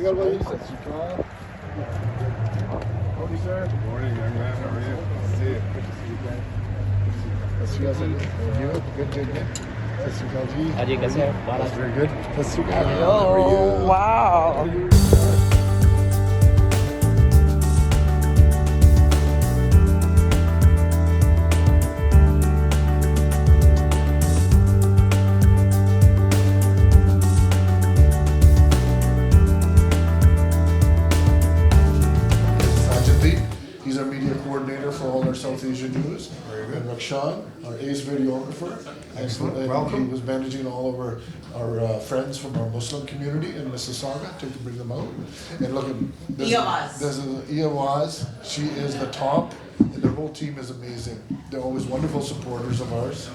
ਅਕਾਲ ਭਾਈ। ਸਤਿ ਸ਼੍ਰੀ ਅਕਾਲ। Howdy, sir. Good morning, young man. How are you? See you. Good to see you guys. ਸਤਿ ਸ਼੍ਰੀ ਅਕਾਲ sir. How are you? Good. ਸਤਿ ਸ਼੍ਰੀ ਅਕਾਲ ਜੀ. Ajay, kaise hai? That's very good. ਸਤਿ ਸ਼੍ਰੀ ਅਕਾਲ. Oh, How are you? wow. How are you? He's our media coordinator for all our South Asian news. Very good. And Rakshan, our ace videographer. Excellent. And Welcome. He was managing all of our friends from our Muslim community in Mississauga to bring them out. And look at this is Iawaz. She is the top, and their whole team is amazing. They're always wonderful supporters of ours.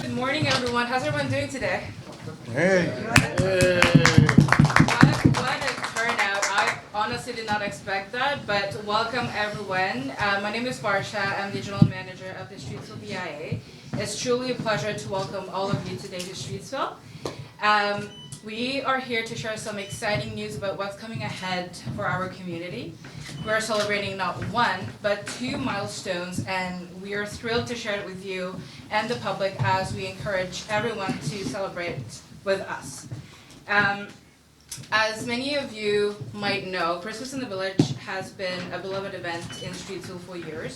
Good morning, everyone. How's everyone doing today? Hey. What a turnout. I honestly did not expect that, but welcome everyone. My name is Varsha. I'm the General Manager of the Streetsville BIA. It's truly a pleasure to welcome all of you today to Streetsville. We are here to share some exciting news about what's coming ahead for our community. We're celebrating not one, but 2 milestones, and we are thrilled to share it with you and the public as we encourage everyone to celebrate with us. As many of you might know, Christmas in the Village has been a beloved event in Streetsville for years.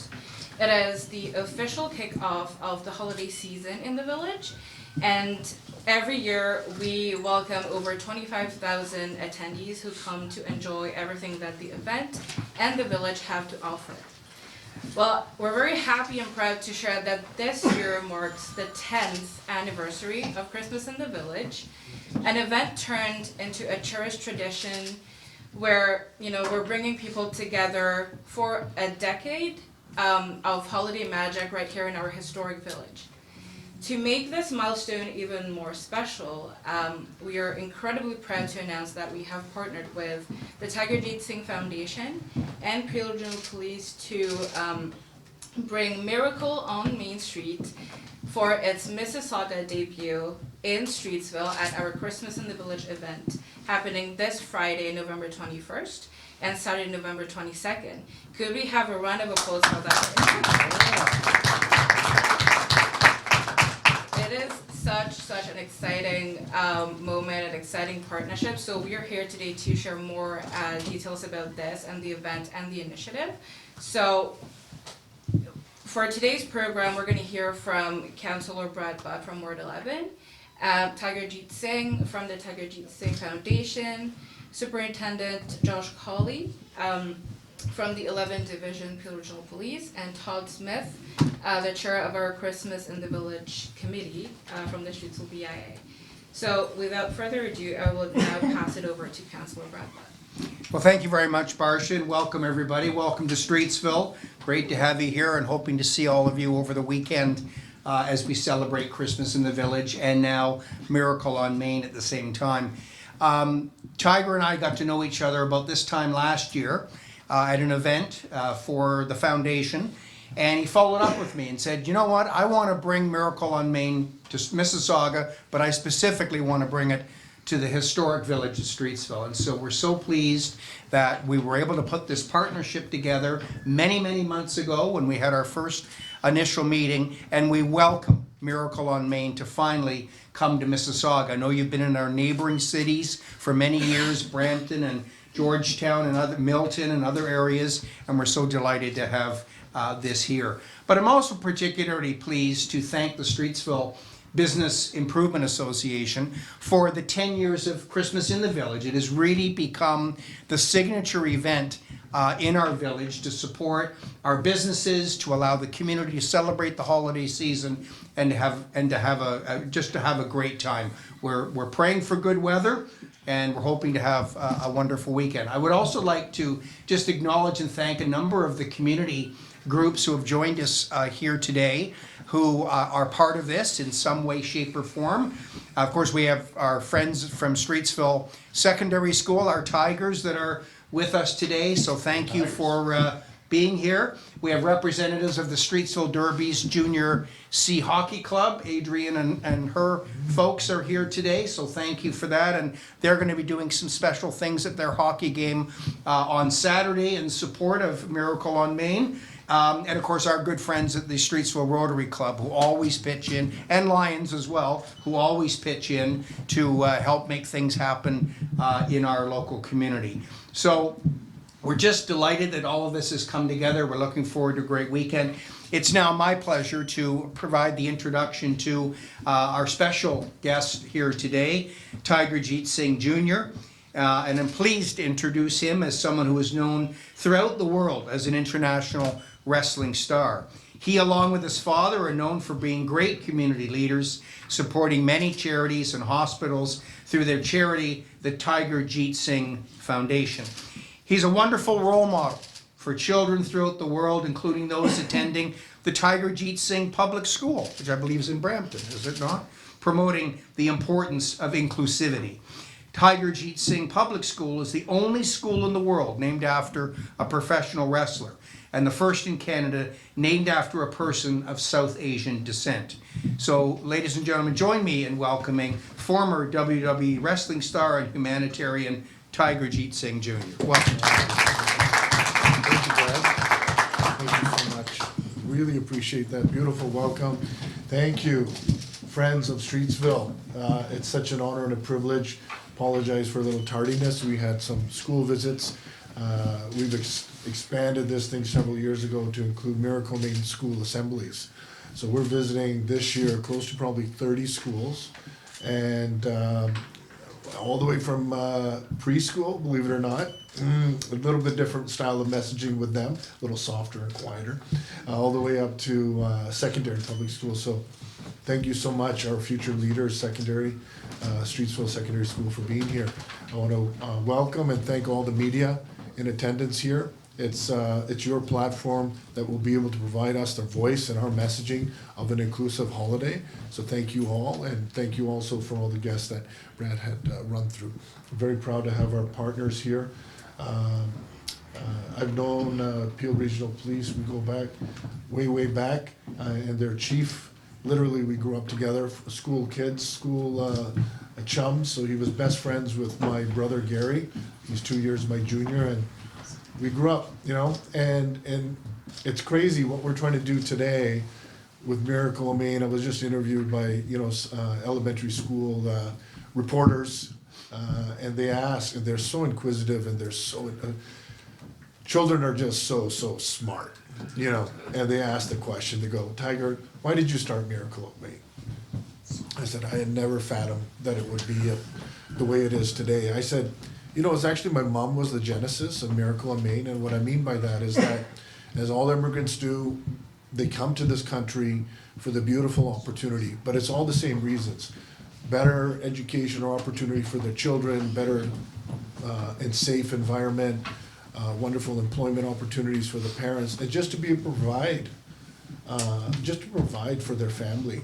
It is the official kickoff of the holiday season in the village, and every year we welcome over 25,000 attendees who come to enjoy everything that the event and the village have to offer. Well, we're very happy and proud to share that this year marks the 10th anniversary of Christmas in the Village, an event turned into a cherished tradition where, we're bringing people together for a decade of holiday magic right here in our historic village. To make this milestone even more special, we are incredibly proud to announce that we have partnered with the Jeet Singh Foundation and Peel Regional Police to bring Miracle on Main Street for its Mississauga debut in Streetsville at our Christmas in the Village event happening this Friday, November 21st and Saturday, November 22nd. Could we have a round of applause for that? It is such an exciting moment, an exciting partnership. So we are here today to share more details about this and the event and the initiative. So for today's program, we're going to hear from Councillor Brad Butt from Ward 11, Jeet Singh from the Jeet Singh Foundation, Superintendent Josh Colley from the 11th Division Peel Regional Police, and Todd Smith, the chair of our Christmas in the Village Committee from the Streetsville BIA. So without further ado, I will now pass it over to Councillor Brad Butt. Well, thank you very much, Barsha, and welcome everybody. Welcome to Streetsville. Great to have you here, and hoping to see all of you over the weekend as we celebrate Christmas in the Village and now Miracle on Main at the same time. Tiger and I got to know each other about this time last year at an event for the foundation, and he followed up with me and said, you know what, I want to bring Miracle on Main to Mississauga, but I specifically want to bring it to the historic village of Streetsville. And so we're so pleased that we were able to put this partnership together many months ago when we had our first initial meeting, and we welcome Miracle on Main to finally come to Mississauga. I know you've been in our neighboring cities for many years, Brampton and Georgetown and Milton and other areas, and we're so delighted to have this here. But I'm also particularly pleased to thank the Streetsville Business Improvement Association for the 10 years of Christmas in the Village. It has really become the signature event in our village to support our businesses, to allow the community to celebrate the holiday season, and to have a great time. We're praying for good weather, and we're hoping to have a wonderful weekend. I would also like to just acknowledge and thank a number of the community groups who have joined us here today, who are part of this in some way, shape, or form. Of course, we have our friends from Streetsville Secondary School, our Tigers, that are with us today. So thank you for being here. We have representatives of the Streetsville Derbies Junior C Hockey Club. Adrian and her folks are here today, so thank you for that. And they're going to be doing some special things at their hockey game on Saturday in support of Miracle on Main. And of course our good friends at the Streetsville Rotary Club who always pitch in, and Lions as well, who always pitch in to help make things happen in our local community. So we're just delighted that all of this has come together. We're looking forward to a great weekend. It's now my pleasure to provide the introduction to our special guest here today, Tiger Jeet Singh Jr. And I'm pleased to introduce him as someone who is known throughout the world as an international wrestling star. He, along with his father, are known for being great community leaders, supporting many charities and hospitals through their charity, the Tiger Jeet Singh Foundation. He's a wonderful role model for children throughout the world, including those attending the Tiger Jeet Singh Public School, which I believe is in Brampton, is it not? Promoting the importance of inclusivity. Tiger Jeet Singh Public School is the only school in the world named after a professional wrestler, and the first in Canada named after a person of South Asian descent. So, ladies and gentlemen, join me in welcoming former WWE wrestling star and humanitarian Tiger Jeet Singh Jr. Welcome. Thank you, Brad. Thank you so much. Really appreciate that beautiful welcome. Thank you, friends of Streetsville. It's such an honor and a privilege. Apologize for a little tardiness. We had some school visits. We've expanded this thing several years ago to include Miracle Main school assemblies. So we're visiting this year close to probably 30 schools, and all the way from preschool, believe it or not, a little bit different style of messaging with them, a little softer and quieter, all the way up to secondary public school. So thank you so much, our future leaders, secondary, Streetsville Secondary School, for being here. I want to welcome and thank all the media in attendance here. It's your platform that will be able to provide us the voice and our messaging of an inclusive holiday. So thank you all, and thank you also for all the guests that Brad had run through. I'm very proud to have our partners here. I've known Peel Regional Police, we go back, way back, and their chief, literally we grew up together, school kids, school chums, so he was best friends with my brother Gary. He's 2 years my junior, and we grew up, you know, and it's crazy what we're trying to do today with Miracle on Main. I was just interviewed by, elementary school reporters, and they ask, and they're so inquisitive, and they're so, children are just so smart, and they ask the question, they go, Tiger, why did you start Miracle on Main? I said, I had never fathomed that it would be the way it is today. I said, it's actually my mom was the genesis of Miracle on Main, and what I mean by that is that, as all immigrants do, they come to this country for the beautiful opportunity, but it's all the same reasons. Better education or opportunity for their children, better and safe environment, wonderful employment opportunities for the parents, and just to be able to provide for their family.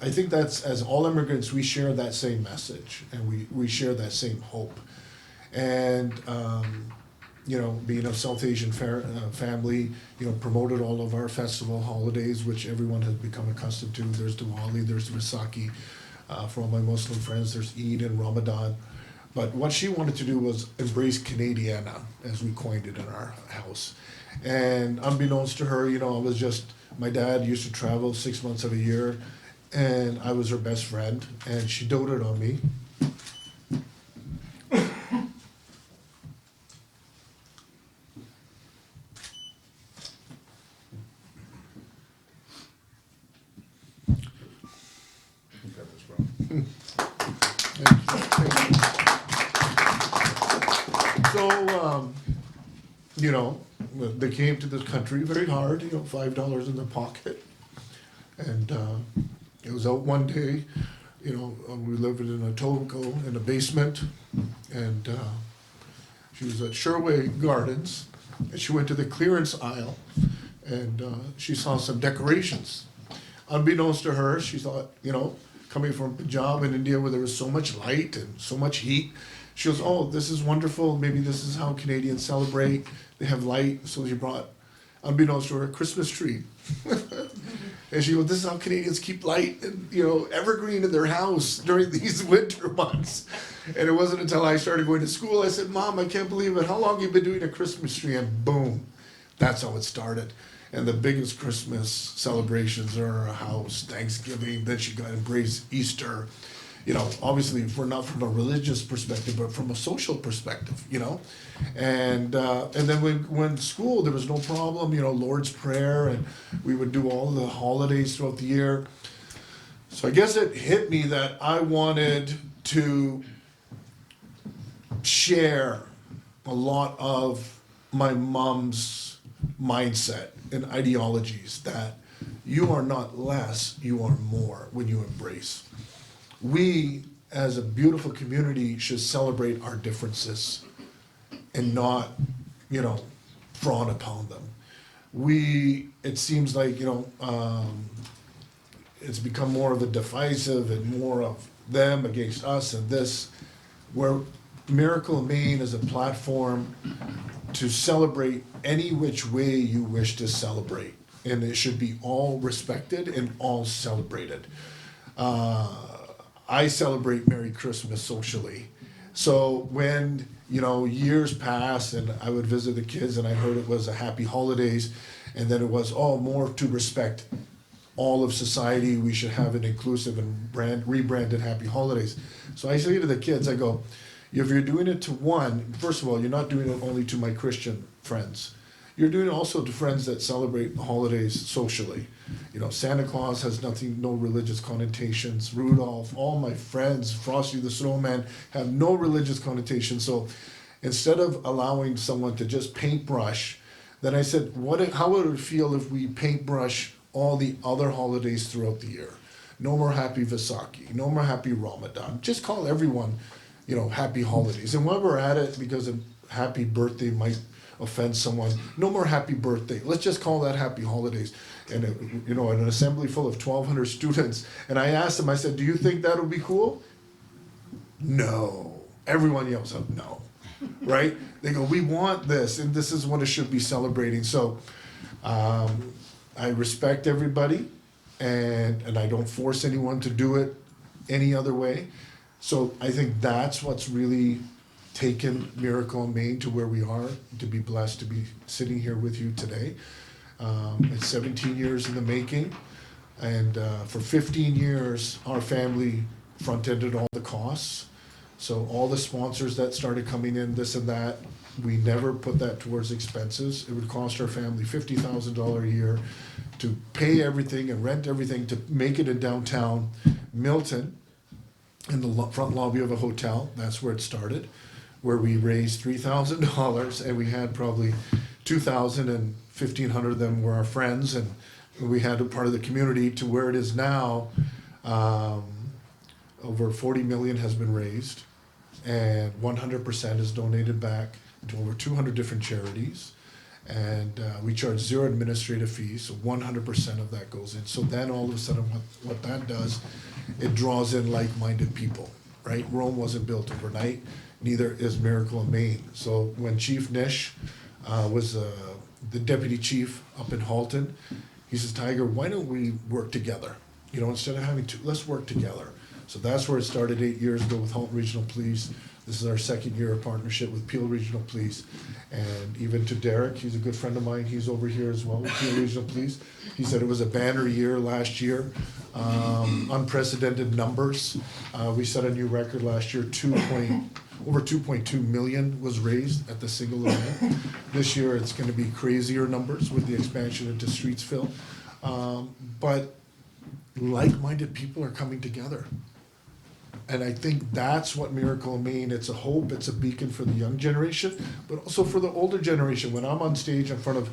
I think that's, as all immigrants, we share that same message, and we share that same hope. And, being a South Asian family, promoted all of our festival holidays, which everyone has become accustomed to. There's Diwali, there's Vaisakhi. For all my Muslim friends, there's Eid and Ramadan. But what she wanted to do was embrace Canadiana, as we coined it in our house. And unbeknownst to her, my dad used to travel 6 months of a year, and I was her best friend, and she doted on me. So, they came to this country very hard, $5 in their pocket. And it was out one day, we lived in a Etobicoke in a basement, and she was at Sherway Gardens, and she went to the clearance aisle, and she saw some decorations. Unbeknownst to her, she thought, coming from Punjab in India where there was so much light and so much heat, She goes, oh, this is wonderful, maybe this is how Canadians celebrate, they have light, so she brought, unbeknownst to her, a Christmas tree. And she goes, this is how Canadians keep light and, evergreen in their house during these winter months. And it wasn't until I started going to school, I said, Mom, I can't believe it, how long have you been doing a Christmas tree? And boom, that's how it started. And the biggest Christmas celebrations are our house, Thanksgiving, then she got embraced Easter. Obviously, if we're not from a religious perspective, but from a social perspective, And then when school, there was no problem, Lord's Prayer, and we would do all the holidays throughout the year. So I guess it hit me that I wanted to share a lot of my mom's mindset and ideologies, that you are not less, you are more when you embrace. We, as a beautiful community, should celebrate our differences and not, frown upon them. It seems like, it's become more of a divisive and more of them against us and this, where Miracle in Maine is a platform to celebrate any which way you wish to celebrate. And it should be all respected and all celebrated. I celebrate Merry Christmas socially. So when, years passed and I would visit the kids and I heard it was a Happy Holidays, and then it was, more to respect all of society, we should have an inclusive and rebranded Happy Holidays. So I say to the kids, I go, if you're doing it to one, first of all, you're not doing it only to my Christian friends. You're doing it also to friends that celebrate the holidays socially. Santa Claus has no religious connotations. Rudolph, all my friends, Frosty the Snowman, have no religious connotations. So instead of allowing someone to just paintbrush, then I said, how would it feel if we paintbrush all the other holidays throughout the year? No more Happy Vaisakhi, no more Happy Ramadan. Just call everyone, Happy Holidays. And while we're at it, because a happy birthday might offend someone, no more Happy Birthday. Let's just call that Happy Holidays. And an assembly full of 1,200 students. And I asked them, I said, do you think that would be cool? No. Everyone yells out no. Right? They go, we want this, and this is what it should be celebrating. So I respect everybody, and I don't force anyone to do it any other way. So I think that's what's really taken Miracle in Maine to where we are, to be blessed to be sitting here with you today. It's 17 years in the making, and for 15 years, our family front-ended all the costs. So all the sponsors that started coming in, this and that, we never put that towards expenses. It would cost our family $50,000 a year to pay everything and rent everything to make it in downtown Milton, in the front lobby of a hotel. That's where it started, where we raised $3,000, and we had probably 2,000 and 1,500 of them were our friends, and we had a part of the community, to where it is now. Over 40 million has been raised, and 100% is donated back to over 200 different charities, and we charge zero administrative fees, so 100% of that goes in. So then all of a sudden what that does, it draws in like-minded people, right? Rome wasn't built overnight, neither is Miracle in Maine. So when Chief Nish was the deputy chief up in Halton, he says, Tiger, why don't we work together? Instead of having let's work together. So that's where it started 8 years ago with Halton Regional Police. This is our second year of partnership with Peel Regional Police. And even to Derek, he's a good friend of mine, he's over here as well with Peel Regional Police. He said it was a banner year last year, unprecedented numbers. We set a new record last year, over 2.2 million was raised at the single event. This year it's going to be crazier numbers with the expansion into Streetsville. But like-minded people are coming together. And I think that's what Miracle in Maine, it's a hope, it's a beacon for the young generation, but also for the older generation. When I'm on stage in front of,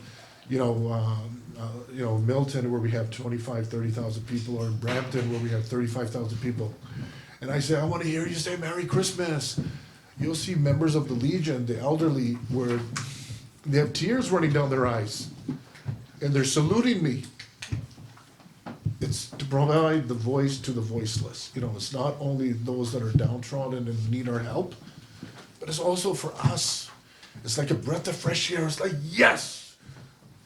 Milton, where we have 25, 30,000 people, or in Brampton, where we have 35,000 people, and I say, I want to hear you say Merry Christmas. You'll see members of the Legion, the elderly, where they have tears running down their eyes, and they're saluting me. It's to provide the voice to the voiceless. It's not only those that are downtrodden and need our help, but it's also for us. It's like a breath of fresh air. It's like, yes,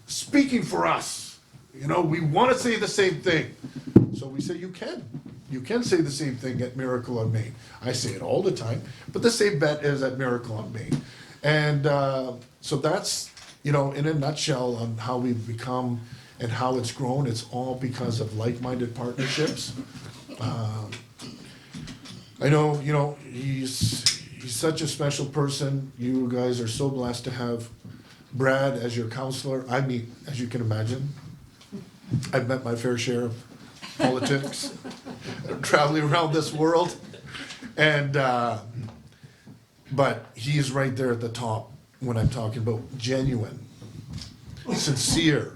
speaking for us. You know, we want to say the same thing. So we say, you can say the same thing at Miracle on Main. I say it all the time, but the same bet is at Miracle on Main. And so that's, you know, in a nutshell on how we've become and how it's grown. It's all because of like-minded partnerships. I know, you know, he's such a special person. You guys are so blessed to have Brad as your counselor. I mean, as you can imagine, I've met my fair share of politics, traveling around this world, and but he's right there at the top when I'm talking about genuine, sincere,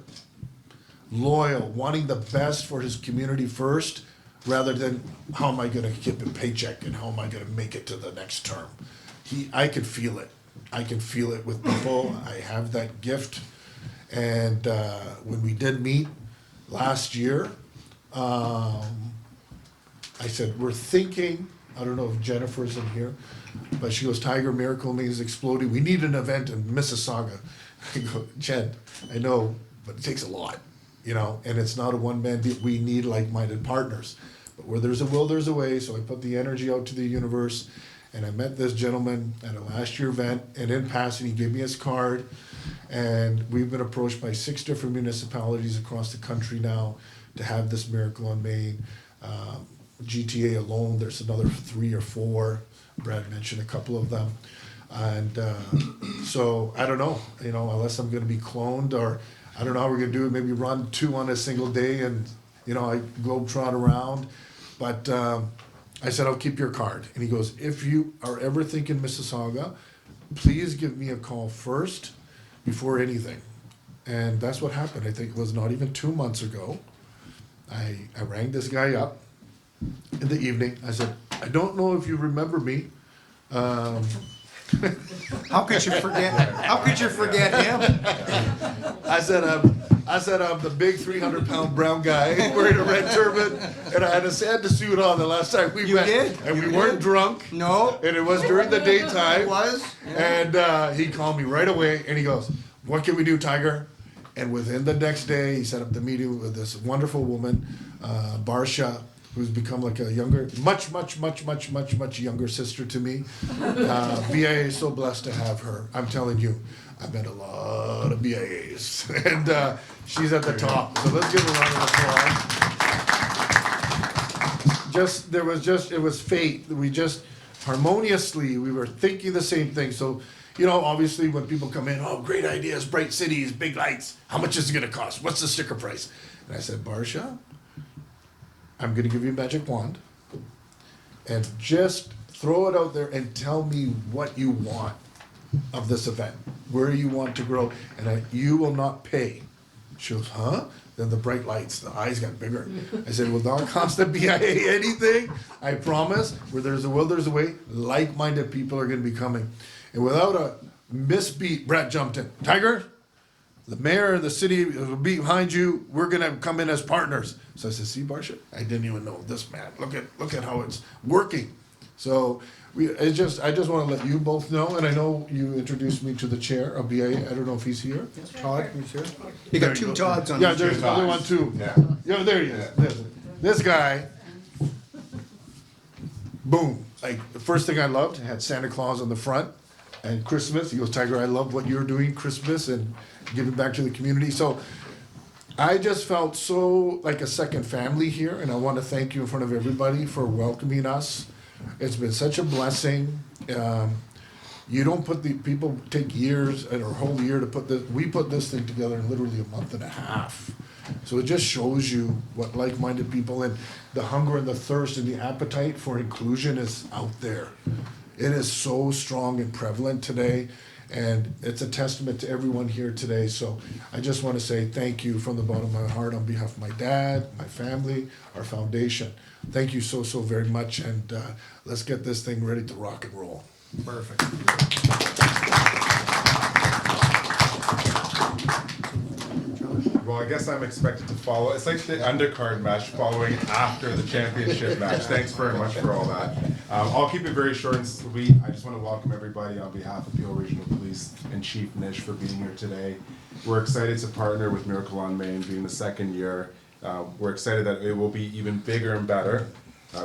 loyal, wanting the best for his community first, rather than how am I gonna get a paycheck and how am I gonna make it to the next term. I can feel it. I can feel it with people. I have that gift. And when we did meet last year, I said, we're thinking, I don't know if Jennifer's in here, but she goes, Tiger, Miracle Me is exploding. We need an event in Mississauga. I go, Jen, I know, but it takes a lot, you know, and it's not a one-man deal. We need like-minded partners. But where there's a will, there's a way. So I put the energy out to the universe, and I met this gentleman at a last year event, and in passing, he gave me his card, and we've been approached by 6 different municipalities across the country now to have this Miracle on Main. GTA alone, there's another 3 or 4. Brad mentioned a couple of them. And so I don't know, you know, unless I'm gonna be cloned, or I don't know how we're gonna do it, maybe run 2 on a single day and, you know, I globetrot around. But I said, I'll keep your card. And he goes, if you are ever thinking Mississauga, please give me a call first before anything. And that's what happened. I think it was not even 2 months ago. I rang this guy up in the evening. I said, I don't know if you remember me. How could you forget? How could you forget him? I said, I'm the big 300-pound brown guy wearing a red turban, and I had a Santa suit on the last time we met. Did? And You we weren't drunk. No. And it was during the daytime. It was? And he called me right away, and he goes, what can we do, Tiger? And within the next day, he set up the meeting with this wonderful woman, Barsha, who's become like a younger, much younger sister to me. BIA is so blessed to have her. I'm telling you, I've met a lot of BIAs, and she's at the top. So let's give her a round of applause. It was fate. We just harmoniously, we were thinking the same thing. So, you know, obviously when people come in, oh, great ideas, bright cities, big lights. How much is it gonna cost? What's the sticker price? And I said, Barsha, I'm gonna give you a magic wand, and just throw it out there and tell me what you want of this event, where you want to grow, and you will not pay. She goes, huh? Then the bright lights, the eyes got bigger. I said, will not cost the BIA anything. I promise. Where there's a will, there's a way. Like-minded people are gonna be coming. And without a misbeat, Brett jumped in. Tiger, the mayor of the city will be behind you. We're gonna come in as partners. So I said, see, Barsha, I didn't even know this, man. Look at how it's working. So I just want to let you both know, and I know you introduced me to the chair of BIA. I don't know if he's here. Todd, he's here. You got 2 Todds on Yeah, this. there's another one too. Yeah. Yeah, there he is. This guy, boom. Like the first thing I loved had Santa Claus on the front, and Christmas. He goes, Tiger, I love what you're doing, Christmas, and giving back to the community. So I just felt so like a second family here, and I want to thank you in front of everybody for welcoming us. It's been such a blessing. You don't put people take years or a whole year to put this. We put this thing together in literally a month and a half. So it just shows you what like-minded people, and the hunger and the thirst and the appetite for inclusion is out there. It is so strong and prevalent today, and it's a testament to everyone here today. So I just want to say thank you from the bottom of my heart on behalf of my dad, my family, our foundation. Thank you so very much, and let's get this thing ready to rock and roll. Perfect. Well, I guess I'm expected to follow. It's like the undercard match following after the championship match. Thanks very much for all that. I'll keep it very short and sweet. I just want to welcome everybody on behalf of Peel Regional Police and Chief Nish for being here today. We're excited to partner with Miracle on Main, being the second year. We're excited that it will be even bigger and better,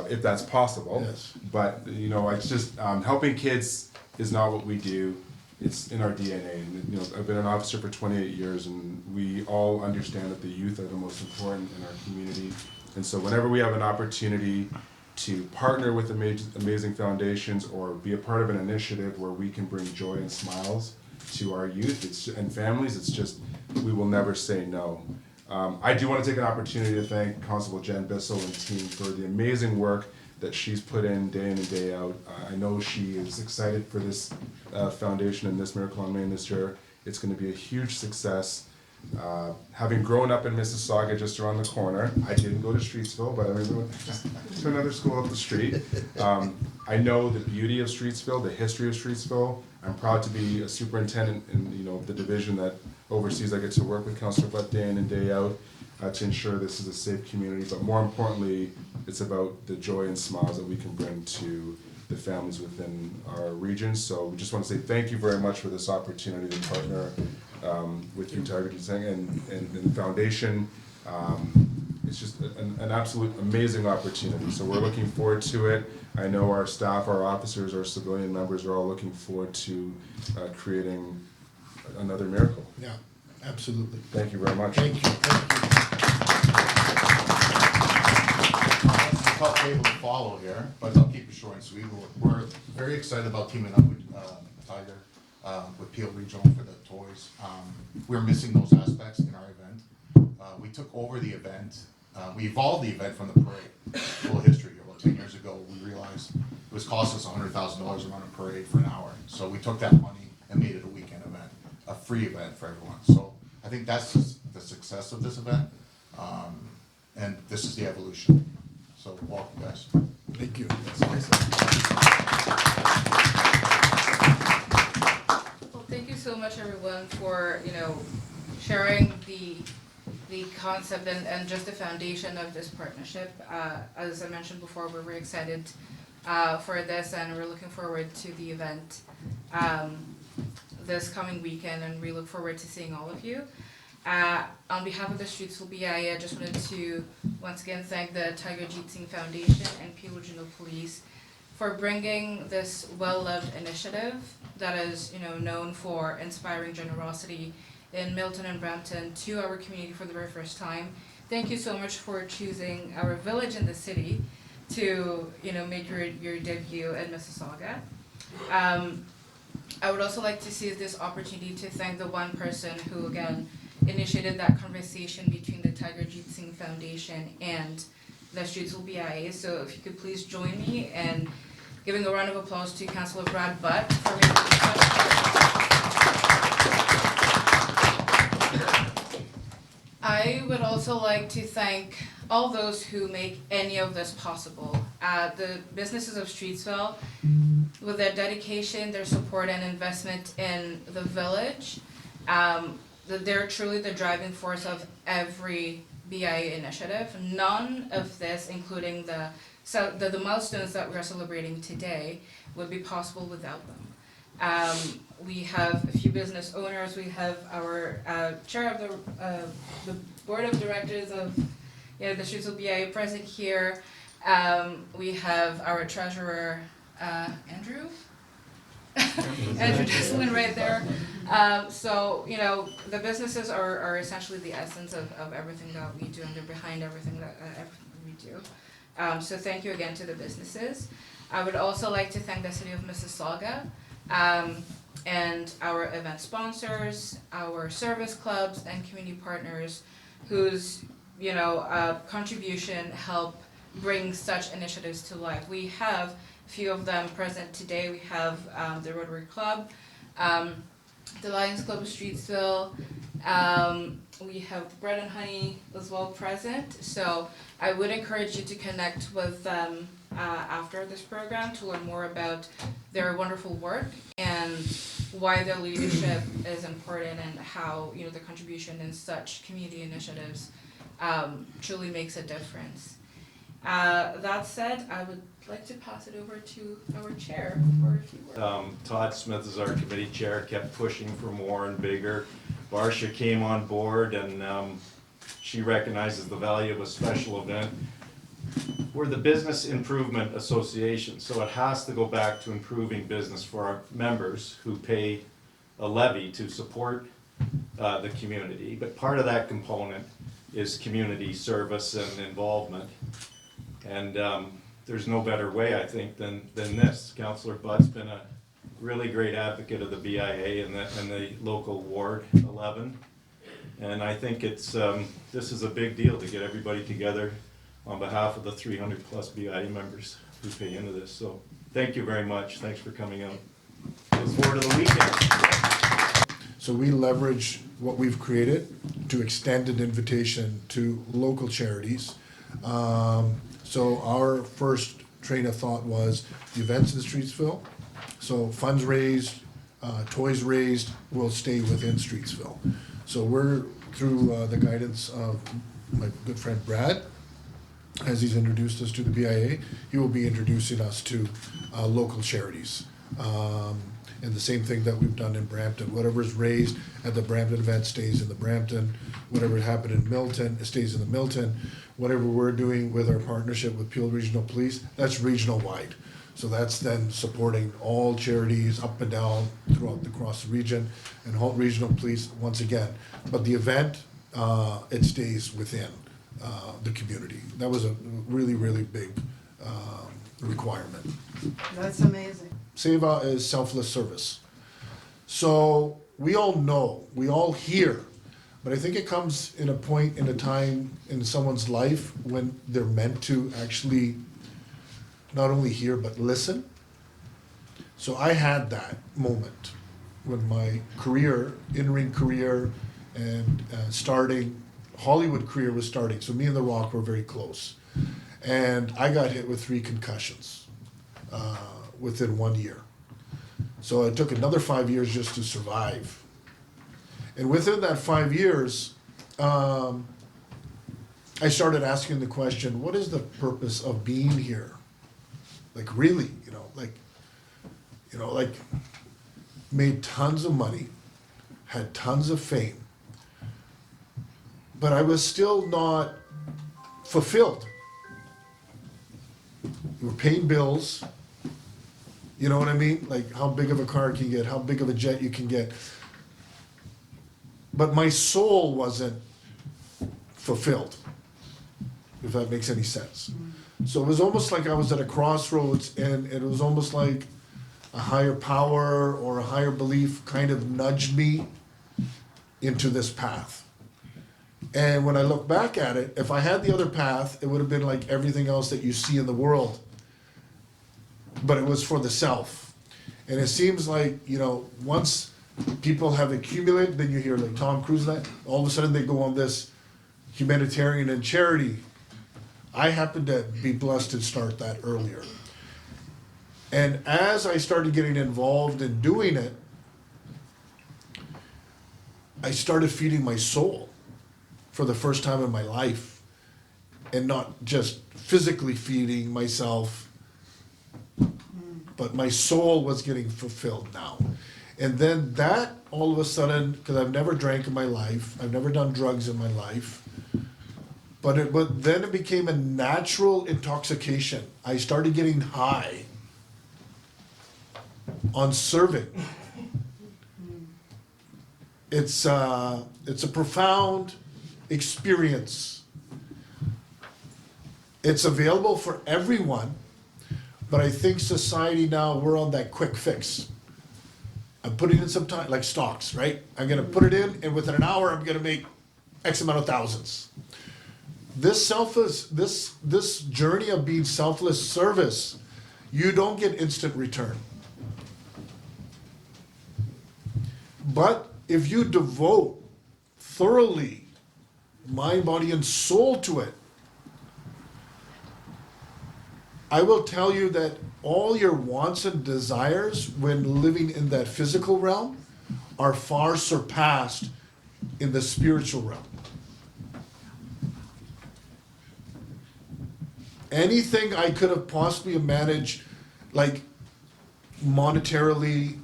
if that's possible. Yes. But, it's just, helping kids is not what we do. It's in our DNA. And, I've been an officer for 28 years, and we all understand that the youth are the most important in our community. And so whenever we have an opportunity to partner with amazing foundations or be a part of an initiative where we can bring joy and smiles to our youth and families, it's just, we will never say no. I do want to take an opportunity to thank Constable Jen Bissell and team for the amazing work that she's put in and day out. I know she is excited for this foundation and this Miracle on Main this year. It's going to be a huge success. Having grown up in Mississauga just around the corner, I didn't go to Streetsville, but I went to another school up the street. I know the beauty of Streetsville, the history of Streetsville. I'm proud to be a superintendent in the division that oversees. I get to work with Councillor Butt day in and day out to ensure this is a safe community. But more importantly, it's about the joy and smiles that we can bring to the families within our region. So we just want to say thank you very much for this opportunity to partner with you, Tiger Jeet Singh, and the foundation. It's just an absolute amazing opportunity. So we're looking forward to it. I know our staff, our officers, our civilian members are all looking forward to creating another miracle. Yeah, absolutely. Thank you very much. Thank you. Thank you. It's a tough table to follow here, but I'll keep it short and sweet. We're very excited about teaming up with Tiger, with Peel Regional for the toys. We're missing those aspects in our event. We took over the event. We evolved the event from the parade. A little history here. About 10 years ago, we realized it was cost us $100,000 to run a parade for an hour. So we took that money and made it a weekend event, a free event for everyone. So I think that's the success of this event, and this is the evolution. So welcome, guys. Thank you. Well, thank you so much, everyone, for sharing the concept and just the foundation of this partnership. As I mentioned before, we're very excited for this, and we're looking forward to the event this coming weekend, and we look forward to seeing all of you. On behalf of the Streetsville BIA, I just wanted to once again thank the Tiger Jeet Singh Foundation and Peel Regional Police for bringing this well-loved initiative that is known for inspiring generosity in Milton and Brampton to our community for the very first time. Thank you so much for choosing our village in the city to make your debut in Mississauga. I would also like to seize this opportunity to thank the one person who again initiated that conversation between the Tiger Jeet Singh Foundation and the Streetsville BIA. So if you could please join me in giving a round of applause to Councillor Brad Butt for making I would also like to thank all those who make any of this possible. The businesses of Streetsville, with their dedication, their support and investment in the village, they're truly the driving force of every BIA initiative. None of this, including the milestones that we're celebrating today, would be possible without them. We have a few business owners. We have our chair of the board of directors of the Streetsville BIA present here. We have our treasurer, Andrew. Andrew Jesselyn right there. So the businesses are essentially the essence of everything that we do, and they're behind everything that we do. So thank you again to the businesses. I would also like to thank the city of Mississauga and our event sponsors, our service clubs and community partners whose contribution help bring such initiatives to life. We have a few of them present today. We have the Rotary Club, the Lions Club of Streetsville, we have Bread and Honey as well present. So I would encourage you to connect with them after this program to learn more about their wonderful work and why their leadership is important and how the contribution in such community initiatives truly makes a difference. That said, I would like to pass it over to our chair for a few words. Todd Smith is our committee chair, kept pushing for more and bigger. Barsha came on board and she recognizes the value of a special event. We're the Business Improvement Association, so it has to go back to improving business for our members who pay a levy to support the community. But part of that component is community service and involvement. And there's no better way, I think, than this. Councillor Butt's been a really great advocate of the BIA and the local Ward 11. And I think it's this is a big deal to get everybody together on behalf of the 300 plus BIA members who pay into this. So thank you very much. Thanks for coming out. Look forward to the weekend. So we leverage what we've created to extend an invitation to local charities. So our first train of thought was the events in Streetsville. So funds raised, toys raised will stay within Streetsville. So we're through the guidance of my good friend Brad, as he's introduced us to the BIA, he will be introducing us to local charities. And the same thing that we've done in Brampton. Whatever's raised at the Brampton event stays in the Brampton. Whatever happened in Milton, it stays in the Milton. Whatever we're doing with our partnership with Peel Regional Police, that's regional wide. So that's then supporting all charities up and down across the region and Holt Regional Police once again. But the event, it stays within the community. That was a really, really big requirement. That's amazing. Seva is selfless service. So we all know, we all hear, but I think it comes in a point in a time in someone's life when they're meant to actually not only hear but listen. So I had that moment when my career, in-ring career and starting, Hollywood career was starting. So me and The Rock were very close. And I got hit with 3 concussions within 1 year. So it took another 5 years just to survive. And within that 5 years, I started asking the question, what is the purpose of being here? Like really, like made tons of money, had tons of fame, but I was still not fulfilled. You were paying bills, you know what I mean? Like how big of a car can you get, how big of a jet you can get. But my soul wasn't fulfilled, if that makes any sense. So it was almost like I was at a crossroads and it was almost like a higher power or a higher belief kind of nudged me into this path. And when I look back at it, if I had the other path, it would have been like everything else that you see in the world. But it was for the self. And it seems like, once people have accumulated, then you hear like Tom Cruise, all of a sudden they go on this humanitarian and charity. I happened to be blessed to start that earlier. And as I started getting involved in doing it, I started feeding my soul for the first time in my life, and not just physically feeding myself, but my soul was getting fulfilled now. And then that, all of a sudden, because I've never drank in my life, I've never done drugs in my life, but then it became a natural intoxication. I started getting high on serving. It's a profound experience. It's available for everyone, but I think society now, we're on that quick fix. I'm putting in some time, like stocks, right? I'm gonna put it in, and within an hour, I'm gonna make X amount of thousands. This journey of being selfless service, you don't get instant return. But if you devote thoroughly mind, body, and soul to it, I will tell you that all your wants and desires when living in that physical realm are far surpassed in the spiritual realm. anything I could have possibly managed, like monetarily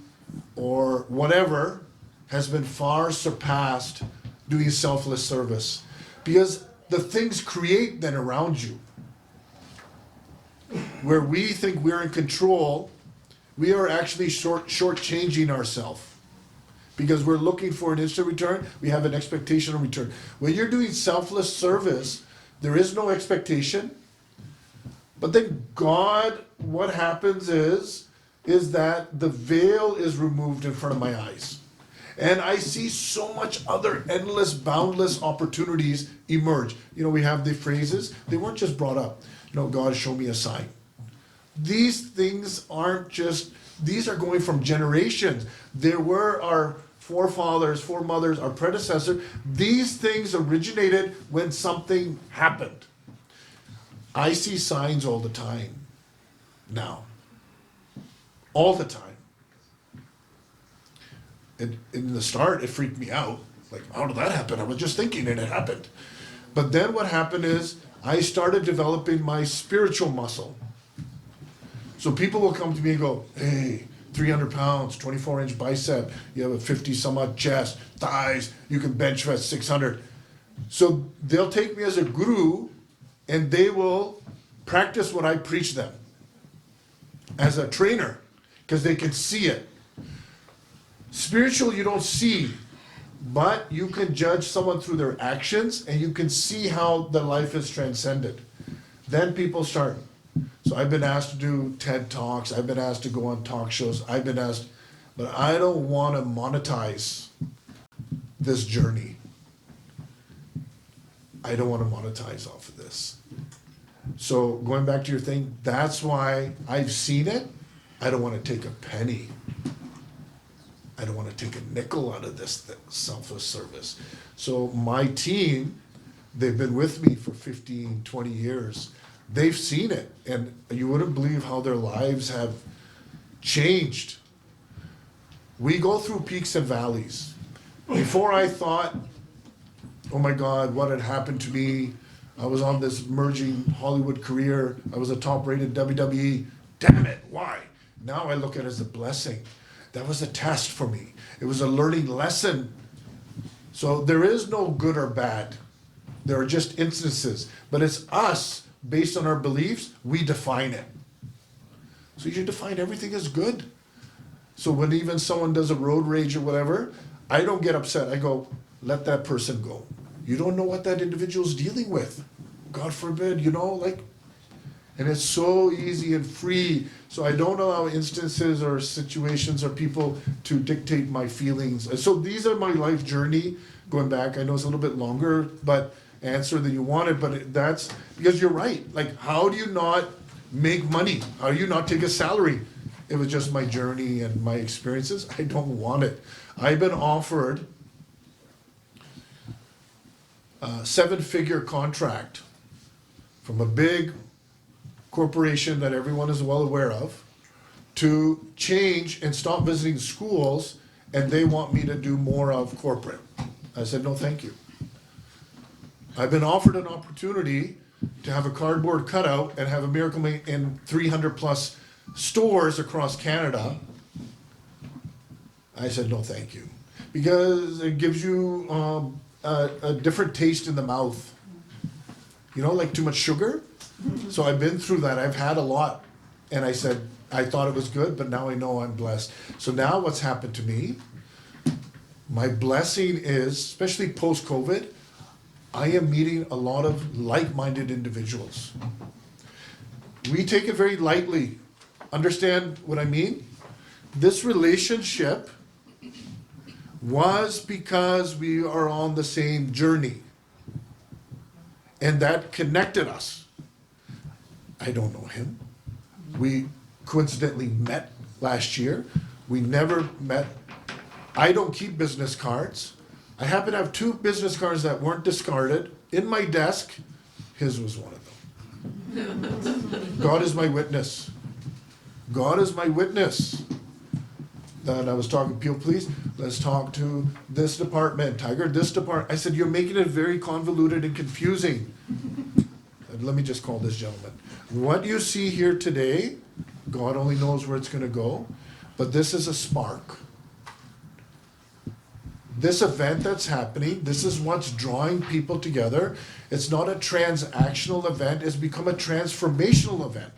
or whatever, has been far surpassed doing selfless service. Because the things create then around you. Where we think we're in control, we are actually shortchanging ourselves. Because we're looking for an instant return, we have an expectation of return. When you're doing selfless service, there is no expectation. But then God, what happens is that the veil is removed in front of my eyes. And I see so much other endless, boundless opportunities emerge. You know, we have the phrases, they weren't just brought up. You know, God, show me a sign. These things aren't just, these are going from generations. There were our forefathers, foremothers, our predecessors. These things originated when something happened. I see signs all the time now. All the time. In the start, it freaked me out. Like, how did that happen? I was just thinking and it happened. But then what happened is I started developing my spiritual muscle. So people will come to me and go, hey, 300 pounds, 24-inch bicep, you have a 50 some odd chest, thighs, you can bench press 600. So they'll take me as a guru and they will practice what I preach them as a trainer because they can see it. Spiritual you don't see, but you can judge someone through their actions and you can see how their life is transcended. Then people start. So I've been asked to do TED Talks, I've been asked to go on talk shows, I've been asked, but I don't want to monetize this journey. I don't want to monetize off of this. So going back to your thing, that's why I've seen it. I don't want to take a penny. I don't want to take a nickel out of this selfless service. So my team, they've been with me for 15, 20 years. They've seen it, and you wouldn't believe how their lives have changed. We go through peaks and valleys. Before I thought, oh my God, what had happened to me? I was on this emerging Hollywood career. I was a top-rated WWE. Damn it, why? Now I look at it as a blessing. That was a test for me. It was a learning lesson. So there is no good or bad. There are just instances. But it's us, based on our beliefs, we define it. So you should define everything as good. So when even someone does a road rage or whatever, I don't get upset. I go, let that person go. You don't know what that individual's dealing with. God forbid, you know, like, and it's so easy and free. So I don't allow instances or situations or people to dictate my feelings. So these are my life journey. Going back, I know it's a little bit longer, but answer than you wanted, but that's because you're right. Like, how do you not make money? How do you not take a salary? It was just my journey and my experiences. I don't want it. I've been offered a 7-figure contract from a big corporation that everyone is well aware of to change and stop visiting schools, and they want me to do more of corporate. I said, no, thank you. I've been offered an opportunity to have a cardboard cutout and have a Miracle Made in 300 plus stores across Canada. I said, no, thank you. Because it gives you a different taste in the mouth. You know, like too much sugar. So I've been through that. I've had a lot. And I said, I thought it was good, but now I know I'm blessed. So now what's happened to me, my blessing is, especially post-COVID, I am meeting a lot of like-minded individuals. We take it very lightly. Understand what I mean? This relationship was because we are on the same journey. And that connected us. I don't know him. We coincidentally met last year. We never met. I don't keep business cards. I happen to have 2 business cards that weren't discarded in my desk. His was one of them. God is my witness. God is my witness. Then I was talking, Peel, please, let's talk to this department, Tiger, this department. I said, you're making it very convoluted and confusing. Let me just call this gentleman. What you see here today, God only knows where it's gonna go, but this is a spark. This event that's happening, this is what's drawing people together. It's not a transactional event, it's become a transformational event.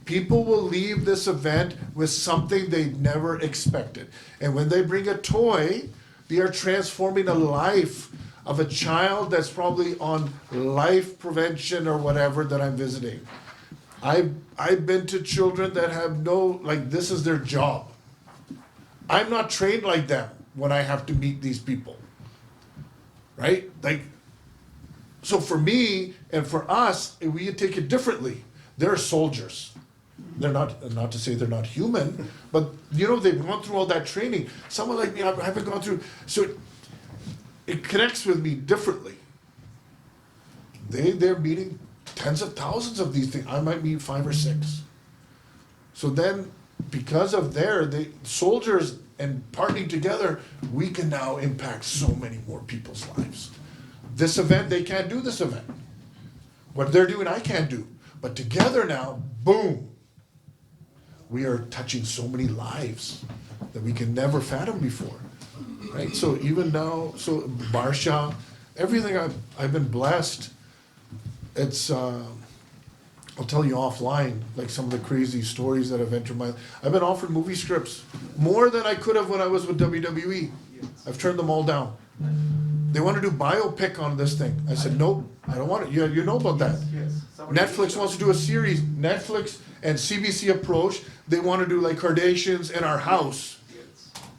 People will leave this event with something they never expected. And when they bring a toy, they are transforming a life of a child that's probably on life prevention or whatever that I'm visiting. I've been to children that have this is their job. I'm not trained like them when I have to meet these people. Right? So for me and for us, we take it differently. They're soldiers. They're not to say they're not human, but they've gone through all that training. Someone like me, I haven't gone through, so it connects with me differently. They're meeting tens of thousands of these things. I might meet 5 or 6. So then, because of the soldiers and partnering together, we can now impact so many more people's lives. This event, they can't do this event. What they're doing, I can't do. But together now, boom, we are touching so many lives that we can never fathom before, right? So even now, Barsha, everything I've been blessed. It's, I'll tell you offline, like some of the crazy stories that have entered I've been offered movie scripts, more than I could have when I was with WWE. I've turned them all down. They want to do biopic on this thing. I said, nope, I don't want it. You know about that. Netflix wants to do a series. Netflix and CBC approach. They want to do like Kardashians in our house.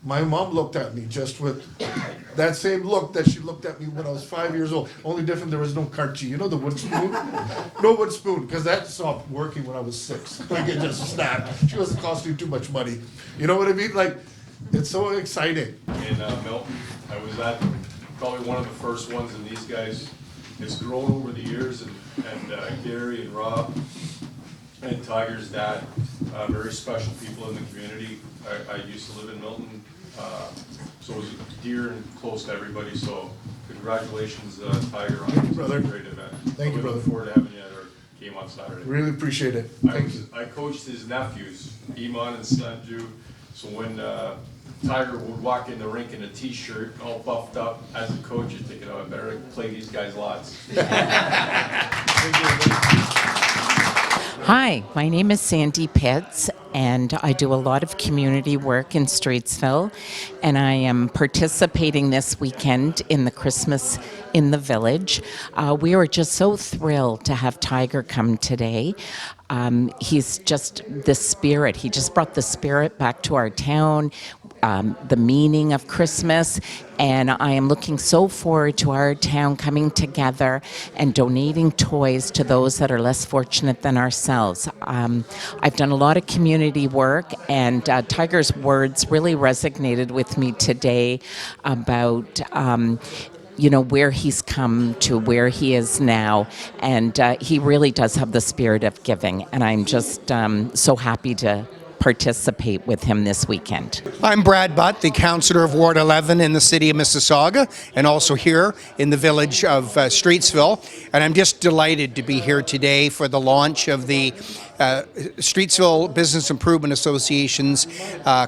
My mom looked at me just with that same look that she looked at me when I was 5 years old. Only different, there was no karchi. You know the wood spoon? No wood spoon, because that stopped working when I was 6. Like it just snapped. She wasn't costing too much money. You know what I mean? Like, it's so exciting. In Milton, I was at probably one of the first ones, and these guys, it's grown over the years, and Gary and Rob and Tiger's dad, very special people in the community. I used to live in Milton, so it was dear and close to everybody, so congratulations, Tiger, on Thank you, brother. a great event. Thank you, brother. We look forward to having you at our game on Saturday. Really appreciate it. Thank you. I coached his nephews, Iman and Sanju, so when Tiger would walk in the rink in a t-shirt, all buffed up, as a coach, you're thinking, oh, I better play these guys lots. Hi, my name is Sandy Pitts, and I do a lot of community work in Streetsville, and I am participating this weekend in the Christmas in the Village. We were just so thrilled to have Tiger come today. He's just the spirit. He just brought the spirit back to our town. The meaning of Christmas, and I am looking so forward to our town coming together and donating toys to those that are less fortunate than ourselves. I've done a lot of community work, and Tiger's words really resonated with me today about where he's come to, where he is now, and he really does have the spirit of giving, and I'm just so happy to participate with him this weekend. I'm Brad Butt, the councillor of Ward 11 in the city of Mississauga, and also here in the village of Streetsville. And I'm just delighted to be here today for the launch of the Streetsville Business Improvement Association's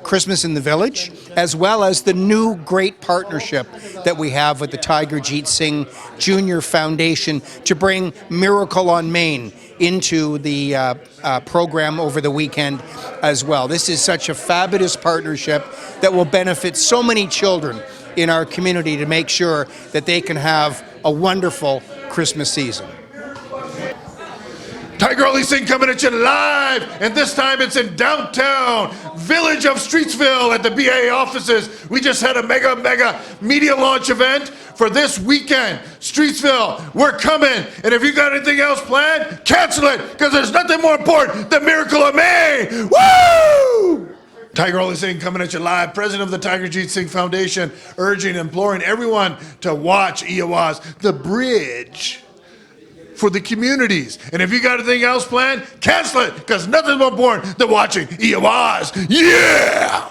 Christmas in the Village, as well as the new great partnership that we have with the Tiger Jeet Singh Junior Foundation to bring Miracle on Main into the program over the weekend as well. This is such a fabulous partnership that will benefit so many children in our community to make sure that they can have a wonderful Christmas season. Tiger Singh coming at you live, and this time it's in downtown village of Streetsville at the BA offices. We just had a mega media launch event for this weekend. Streetsville, we're coming, and if you got anything else planned, cancel it, because there's nothing more important than Miracle of May. Woo! Tiger Singh coming at you live, president of the Tiger Jeet Singh Foundation, urging, imploring everyone to watch Iawaz, the bridge for the communities. And if you got anything else planned, cancel it, because nothing's more important than watching Iawaz. Yeah!